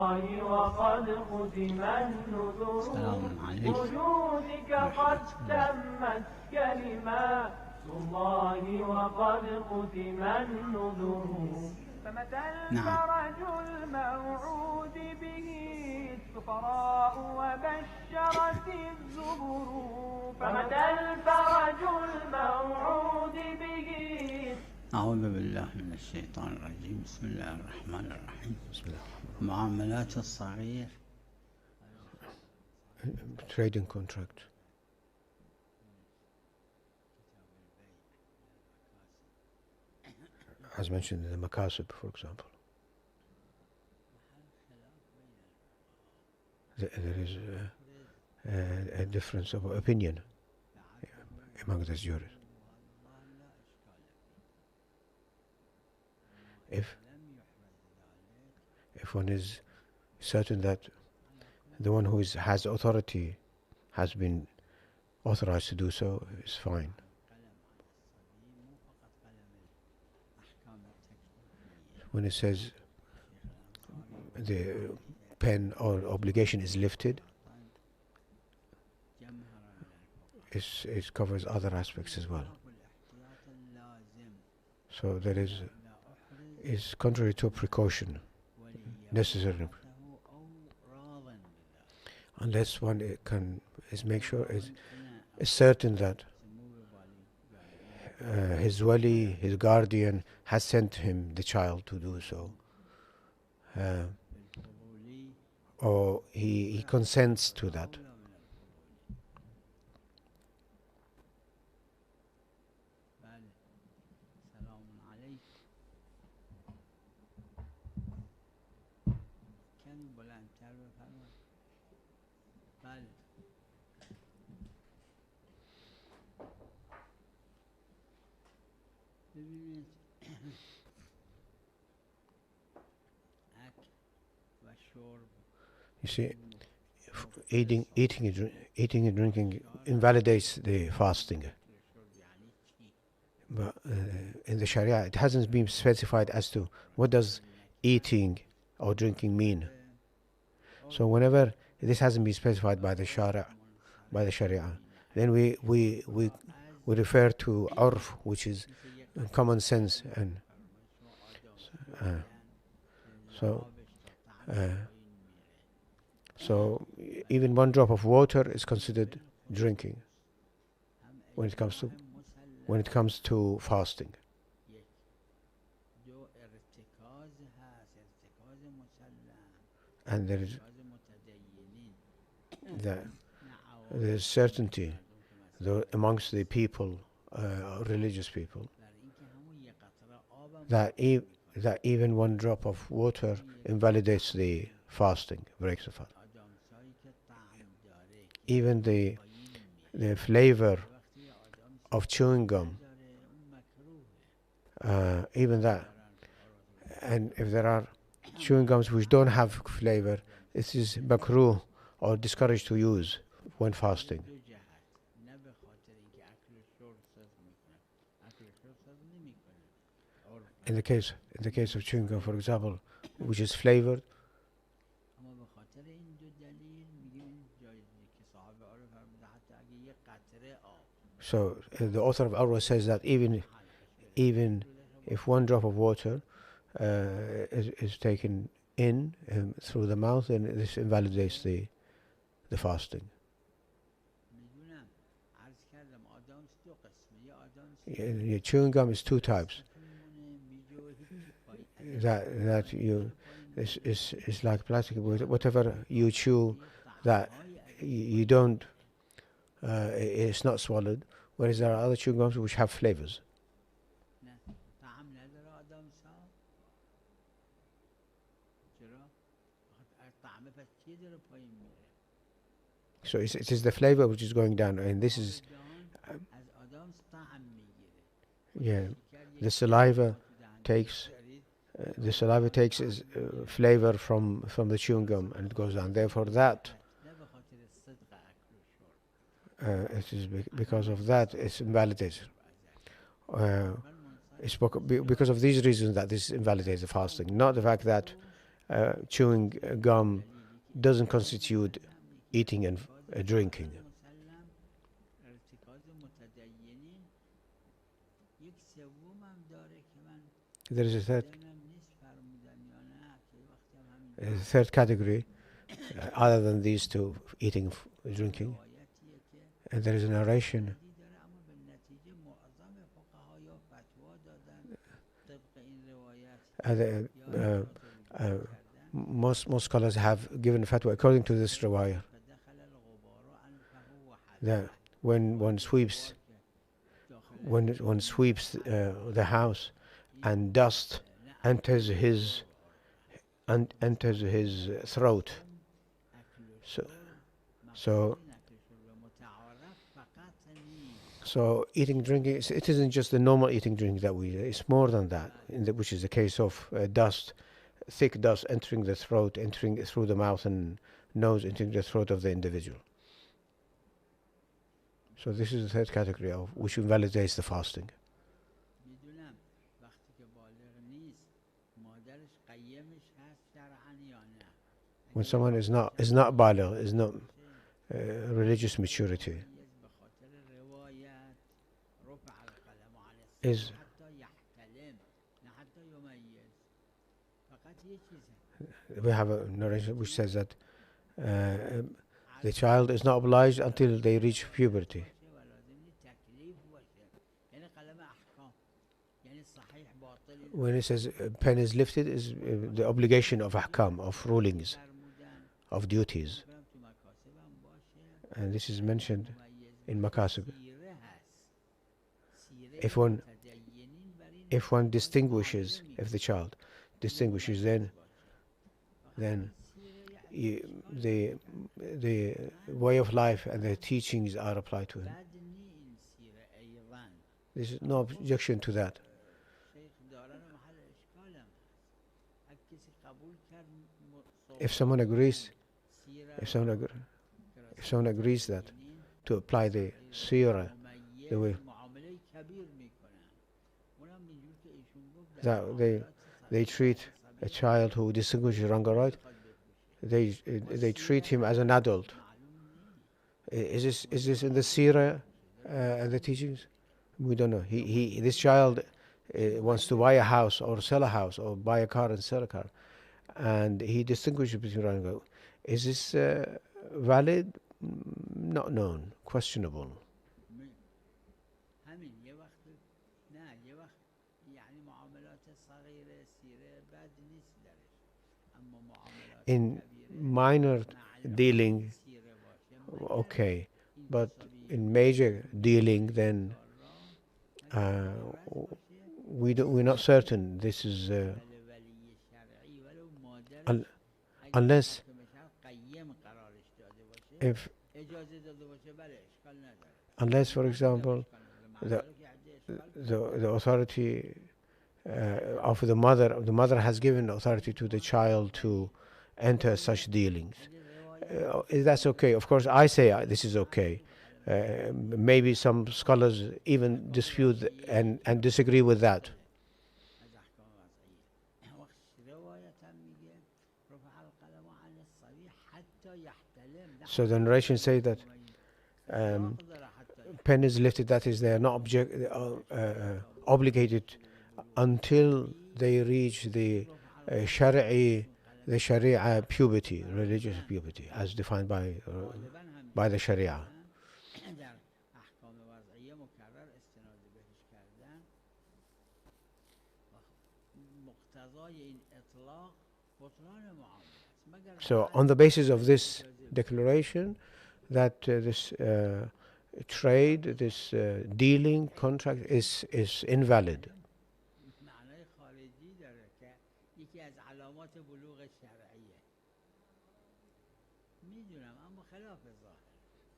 وقد ختم النذر وجودك قد تمت كلمات الله وقد ختم النذر فمتى الفرج الموعود به السفراء وبشرت الزبر فمتى الفرج الموعود به. أعوذ بالله من الشيطان الرجيم. بسم الله الرحمن الرحيم. بسم الله. معاملات الصغير. Trading contract. As mentioned in the Makasib, for example. There is a difference of opinion among the jurors. If one is certain that the one who has authority has been authorized to do so, is fine. When it says the pen or obligation is lifted, it covers other aspects as well. So there is contrary to precaution necessary, unless one is certain that his wali, his guardian, has sent him the child to do so, or he consents to that. You see, eating and drinking invalidates the fasting. But in the Sharia, it hasn't been specified as to what does eating or drinking mean. So whenever this hasn't been specified by the Sharia, then we refer to urf, which is common sense, and so even one drop of water is considered drinking when it comes to fasting. And there is certainty amongst the people, religious people, that even one drop of water invalidates the fasting, breaks the fast. Even the flavor of chewing gum, even that. And if there are chewing gums which don't have flavor, this is makruh or discouraged to use when fasting. In the case of chewing gum, for example, which is flavored, so the author of Arwa says that even if one drop of water is taken in through the mouth, then this invalidates the fasting. Chewing gum is two types. That you is like plastic. Whatever you chew, that you don't, it's not swallowed. Whereas there are other chewing gums which have flavors. So it is the flavor which is going down, and this is the saliva takes its flavor from the chewing gum, and it goes down. Therefore, that it is because of that it's invalidated. It's because of these reasons that this invalidates the fasting, not the fact that chewing gum doesn't constitute eating and drinking. There is a third category other than these two, eating, drinking, and there is a narration. Most scholars have given fatwa according to this riwayah that when one sweeps the house and dust enters his throat, so eating, drinking, it isn't just the normal eating, drinking that we do. It's more than that, which is the case of dust, thick dust entering the throat, entering through the mouth and nose, entering the throat of the individual. So this is the third category of which invalidates the fasting. When someone is not baligh, is not religious maturity, is we have a narration which says that the child is not obliged until they reach puberty. When it says pen is lifted, is the obligation of ahkam, of rulings, of duties, and this is mentioned in makasib. If one distinguishes, if the child distinguishes, then the way of life and the teachings are applied to him. There is no objection to that. If someone agrees that to apply the seerah, the way that they treat a child who distinguishes wrong or right, they treat him as an adult. Is this in the seerah and the teachings? We don't know. This child wants to buy a house or sell a house, or buy a car and sell a car, and he distinguishes between right and wrong. Is this valid? Not known. Questionable. In minor dealing, okay, but in major dealing, then we're not certain. This is unless for example, the authority of the mother has given authority to the child to enter such dealings. That's okay. Of course, I say this is okay. Maybe some scholars even dispute and disagree with that. So the narration says that pen is lifted, that is, they are not obligated until they reach the Sharia puberty, religious puberty, as defined by the Sharia. So on the basis of this declaration, that this trade, this dealing contract is invalid.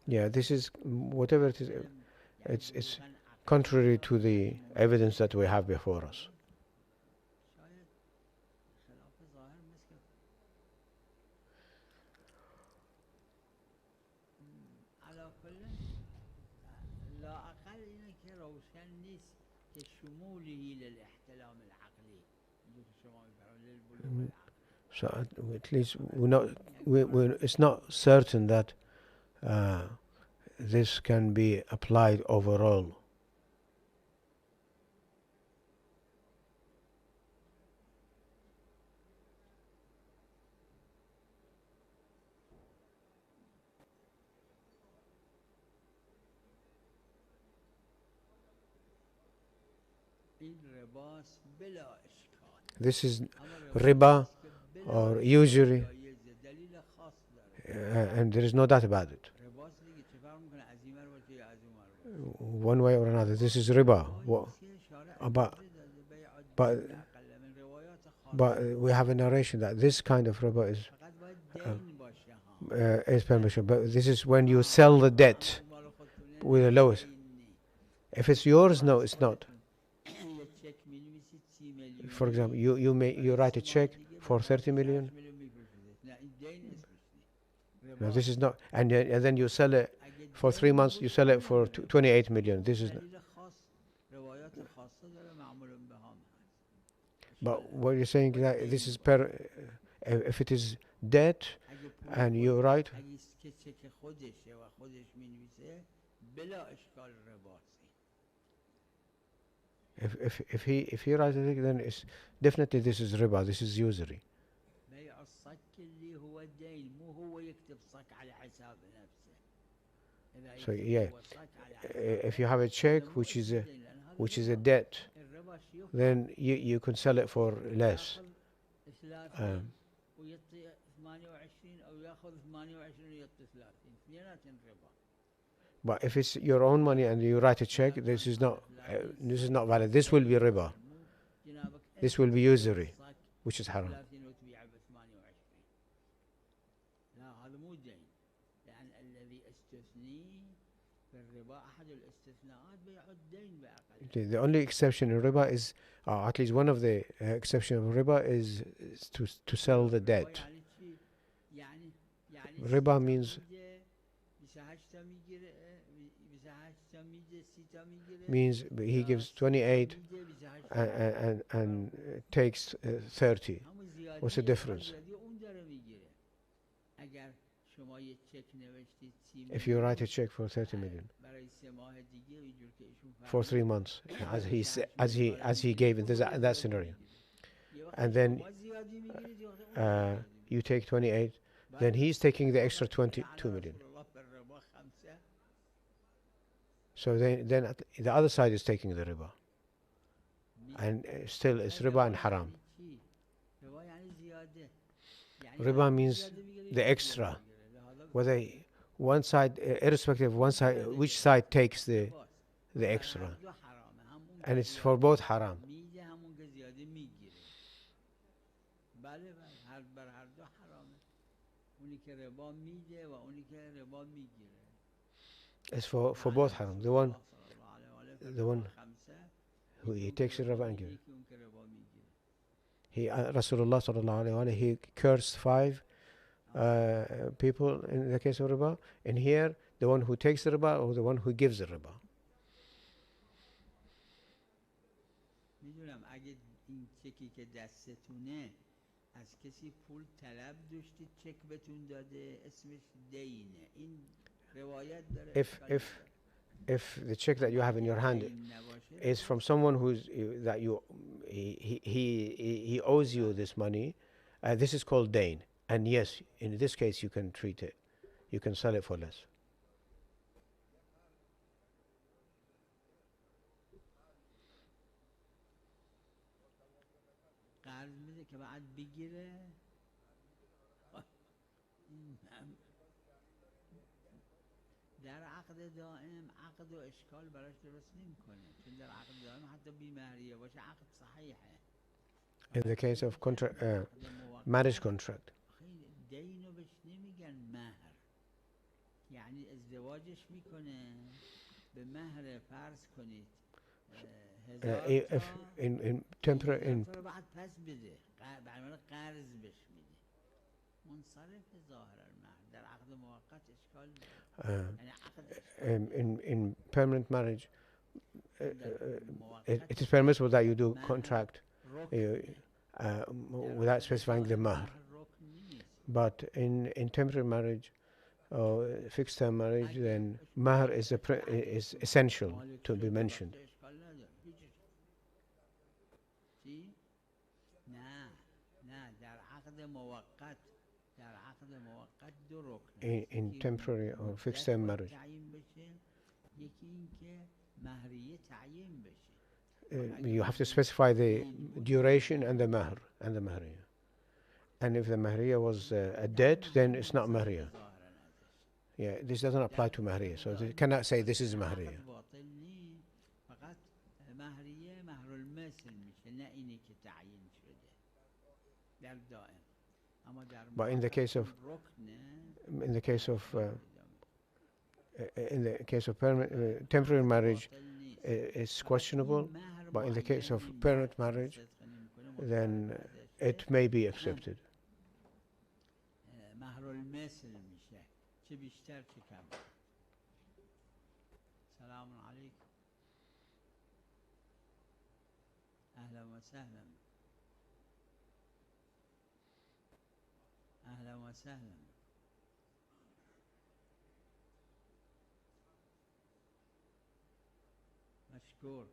Yeah, this is whatever it is. It's contrary to the evidence that we have before us. So at least it's not certain that this can be applied overall. This is riba or usury, and there is no doubt about it. One way or another, this is riba. But we have a narration that this kind of riba is permission. But this is when you sell the debt with the lowest. If it's yours, no, it's not. For example, you write a check for 30 million. No, this is not. And then you sell it for 3 months. You sell it for 28 million. This is not. But what you're saying that this is if it is debt, and you write. If he writes it, then it's definitely this is riba. This is usury. So yeah, if you have a check which is a debt, then you can sell it for less. But if it's your own money and you write a check, this is not valid. This will be riba. This will be usury, which is haram. The only exception in riba is, at least one of the exceptions of riba is to sell the debt. Riba means he gives 28 and takes 30. What's the difference? If you write a check for 30 million for 3 months, as he gave in that scenario, and then you take 28, then he's taking the extra 22 million. So then the other side is taking the riba, and still it's riba and haram. Riba means the extra, whether one side, irrespective of which side takes the extra, and it's for both haram. It's for both haram. The one who he takes the riba and gives. Rasulullah sallallahu alaihi wasallam, he cursed 5 people in the case of riba. And here, the one who takes the riba or the one who gives the riba. If the check that you have in your hand is from someone he owes you this money, this is called dain. And yes, in this case you can treat it, you can sell it for less. In the case of marriage contract, if in temporary in permanent marriage, it is permissible that you do contract without specifying the mahr. But in temporary marriage or fixed term marriage, then mahr is essential to be mentioned. In temporary or fixed term marriage, you have to specify the duration and the mahr and the mahriya. And if the mahriya was a debt, then it's not mahriya. Yeah, this doesn't apply to mahriya, so you cannot say this is mahriya. But in the case of temporary marriage, it's questionable. But in the case of permanent marriage, then it may be accepted. أهلا وسهلا. مشكور.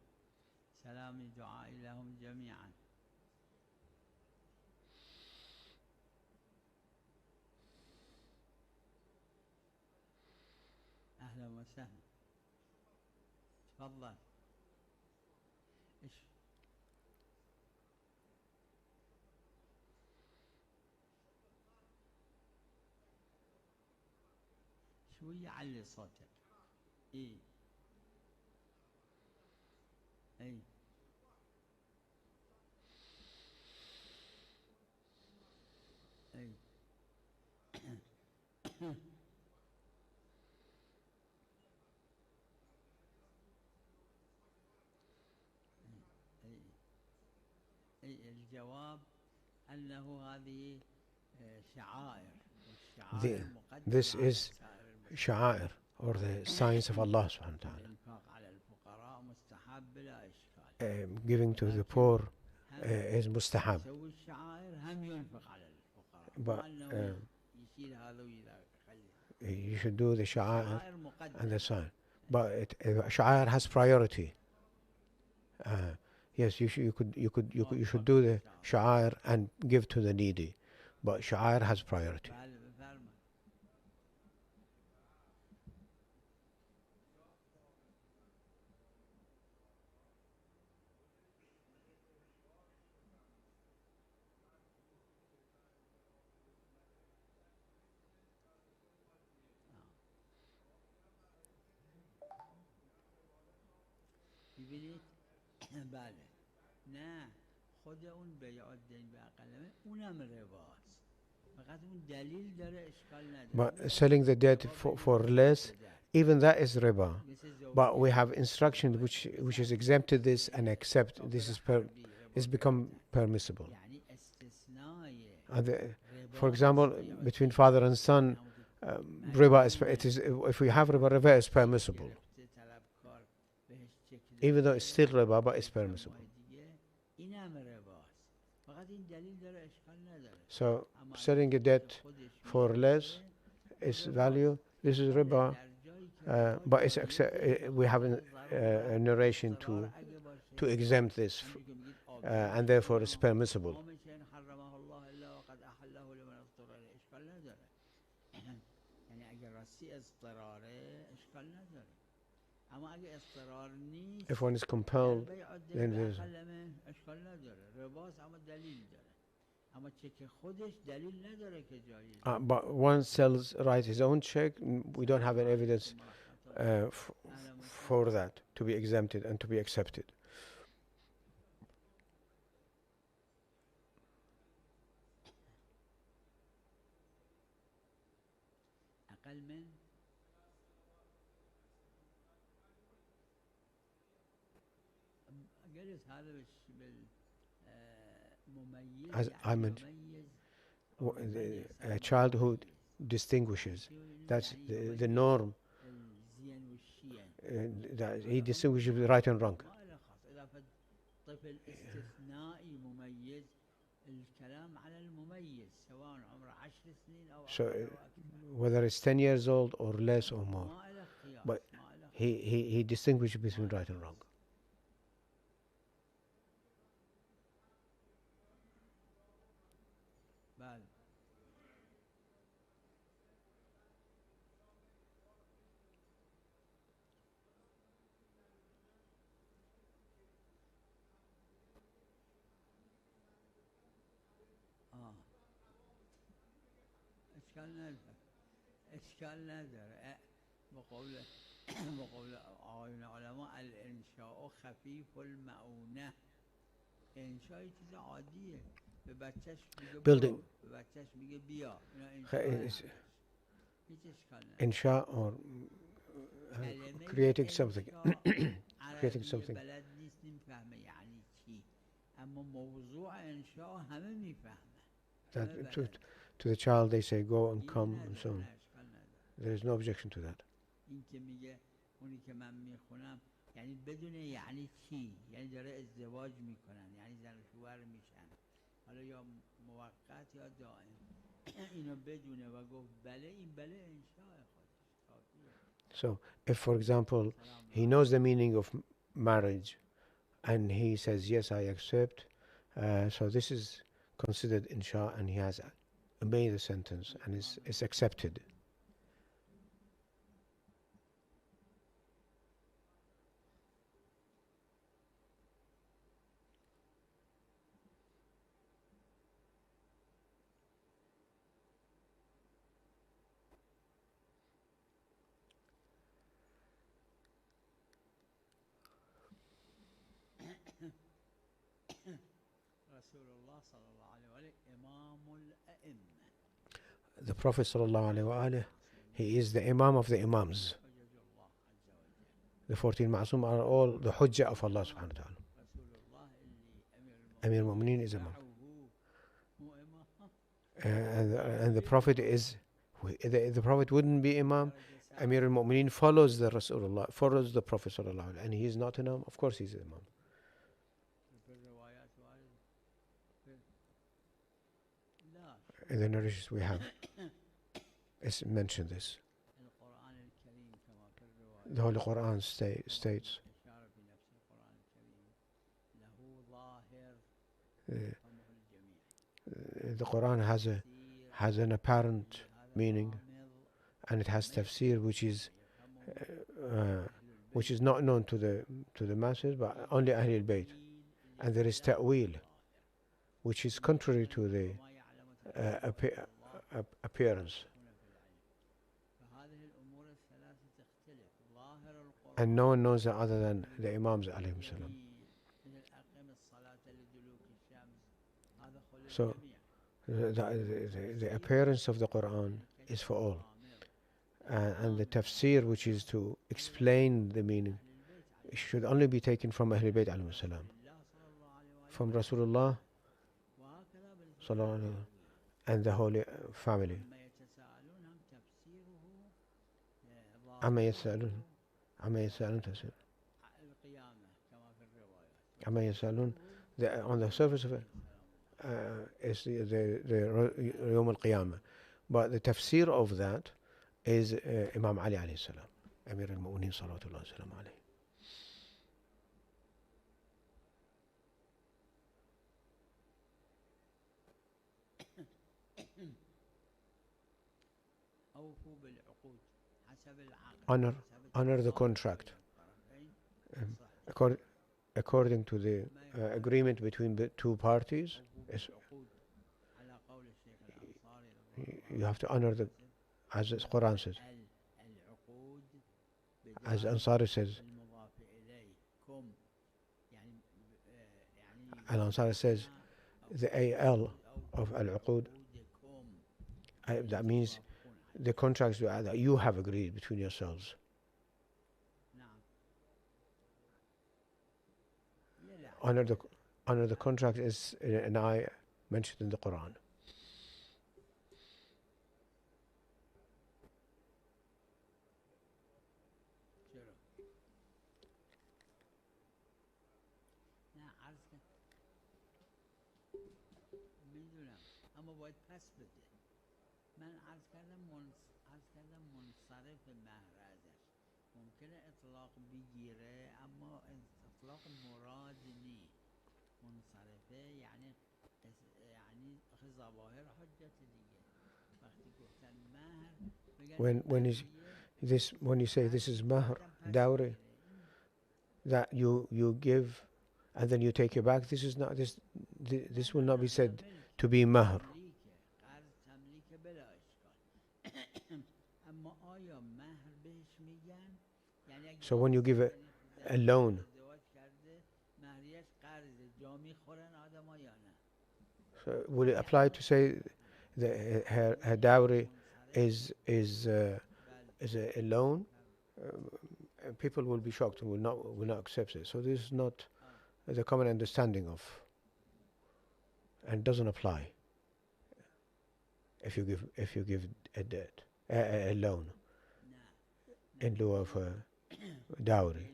سلامي دعائي لهم جميعا. أهلا وسهلا. تفضل. شوية علي صوتك. اي اي اي اي الجواب أنه هذه شعائر. This is sha'air, or the signs of Allah subhanahu wa ta'ala. Giving to the poor is mustahab. But you should do the sha'air and the sign. But sha'air has priority. Yes, you should do the sha'air and give to the needy. But sha'air has priority. ببینید بله نه خود اون بیع الدین به اقلمه اونم رباست فقط اون دلیل داره اشکال نداره. But selling the debt for less, even that is riba. But we have instruction which is exempted this and accept this is become permissible. For example, between father and son, riba is if we have riba is permissible. Even though it's still riba, but it's permissible. So selling a debt for less is value. This is riba, but it's we have a narration to exempt this, and therefore it's permissible. If one is compelled, then there's but one sells writes his own check. We don't have any evidence for that to be exempted and to be accepted. As I mentioned, a child who distinguishes, that's the norm, that he distinguishes right and wrong. الكلام على المميز سواء عمره 10 سنين أو So أقل أو أكثر. whether it's 10 years old or less or more, ما له قياس but ما له he distinguishes between right and wrong. بل إشكال نادر بقول بقول علماء الإنشاء خفيف المؤونة. إنشاء چیز عادیه. به بچهش میگه Building. برو، به بچهش میگه بیا. اینا Is هیچ اشکال نداره. insha or کلمه creating something. انشاء creating عربی something. بلد نیست نمیفهمه یعنی چی، اما موضوع انشاء همه میفهمه. That to the child they say go and come and so on. There is no objection to that. این که میگه اونی که من میخونم یعنی بدون یعنی چی، یعنی داره ازدواج میکنن، یعنی زن و شوهر میشن، حالا یا موقت یا دائم. اینو بدونه و گفت بله، این بله انشاء خودش کافیه. So if for example he knows the meaning of marriage and he says yes I accept, so this is considered insha and he has obeyed the sentence and is accepted. The Prophet ﷺ, he is the Imam of the Imams. The 14 Ma'asum are all the Hujjah of Allah subhanahu wa ta'ala. Amir al-Mu'mineen is Imam. And the Prophet is, the Prophet wouldn't be Imam. Amir al-Mu'mineen follows the Rasulullah, follows the Prophet ﷺ, and he is not Imam. Of course he's Imam. In the narrations we have, it's mentioned this. The Holy Quran states the Quran has an apparent meaning, and it has tafsir which is not known to the masses, but only Ahlul Bayt. And there is ta'wil, which is contrary to the appearance. And no one knows that other than the Imams alayhim salam. So the appearance of the Quran is for all. And the tafsir, which is to explain the meaning, should only be taken from Ahlul Bayt alayhim salam. From Rasulullah sallallahu alayhi wa sallam and the Holy Family. عما يسألون تفسير. عما يسألون, on the surface of it is the يوم القيامة, but the tafsir of that is Imam Ali alayhi salam, Amir al-Mu'mineen salawatullah salam alayhi. Honor the contract according to the agreement between the two parties. You have to honor as the Quran says, as Ansari says. Al-Ansari says the AL of al-uqud, that means the contracts that you have agreed between yourselves. Honor the contract is an ayah mentioned in the Quran. میدونم اما باید پس بده. من عرض کردم منصرف مهر ازش ممکنه اطلاق بگیره اما اطلاق مراد نی. منصرفه یعنی آخه ظواهر حجت دیگه. وقتی گفتن مهر when you say this is mahr, dowry, that you give and then you take it back, this is not this will not be said to be mahr. قرض تملیک بلا اشکال. اما آیا مهر بهش میگن؟ یعنی اگه So when you give a loan, ازدواج کرده مهریش قرضه جا میخورن آدم یا نه؟ so will it apply to say that her dowry is a loan? People will be shocked and will not accept it. So this is not the common understanding of, and doesn't apply if you give a debt a loan in lieu of a dowry.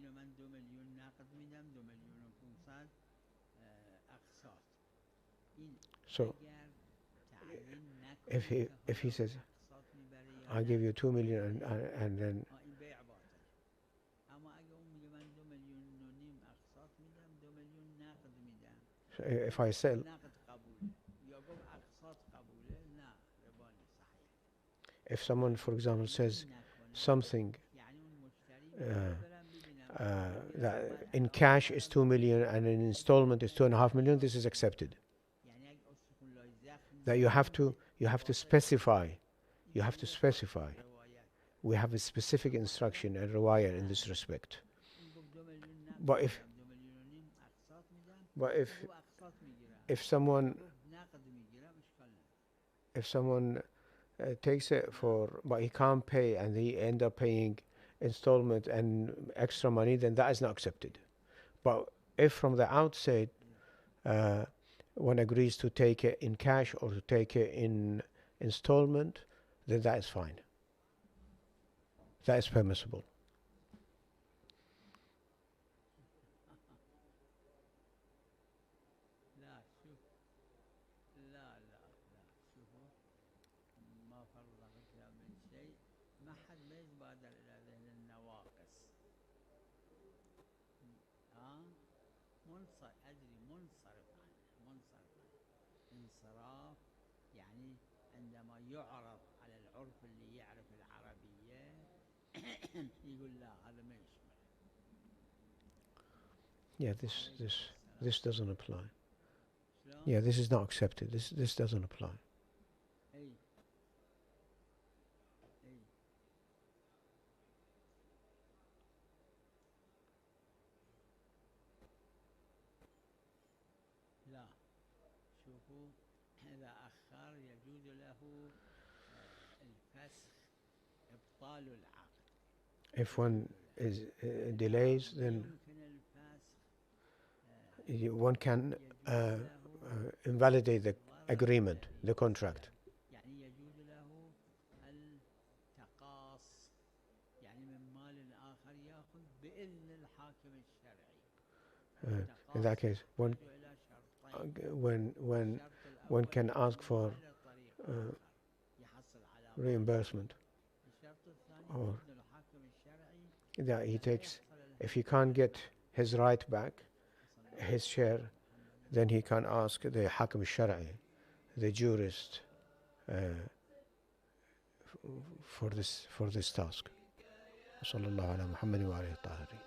So if he says I give you 2 million and then so if I sell, if someone for example says something that in cash is 2 million and in installment is 2.5 million, this is accepted. That you have to specify. You have to specify. We have a specific instruction and riwayah in this respect. But if someone takes it but he can't pay and he end up paying installment and extra money, then that is not accepted. But if from the outset one agrees to take it in cash or to take it in installment, then that is fine. That is permissible. انصراف يعني عندما يعرض على العرف اللي يعرف العربية يقول لا هذا ما يشمل. Yeah, this doesn't apply. Yeah, this is not accepted. This doesn't apply. لا شوفوا إذا أخر يجوز له الفسخ إبطال العقد. If one is delays, then one can invalidate the agreement, the contract. يعني يجوز له التقاص يعني من مال آخر يأخذ بإذن الحاكم الشرعي. In that case, when one can ask for reimbursement, or that he takes, if he can't get his right back, his share, then he can ask the Hakim al-Shar'i, the jurist, for this task. Sallallahu ala Muhammad wa alihi tahirin.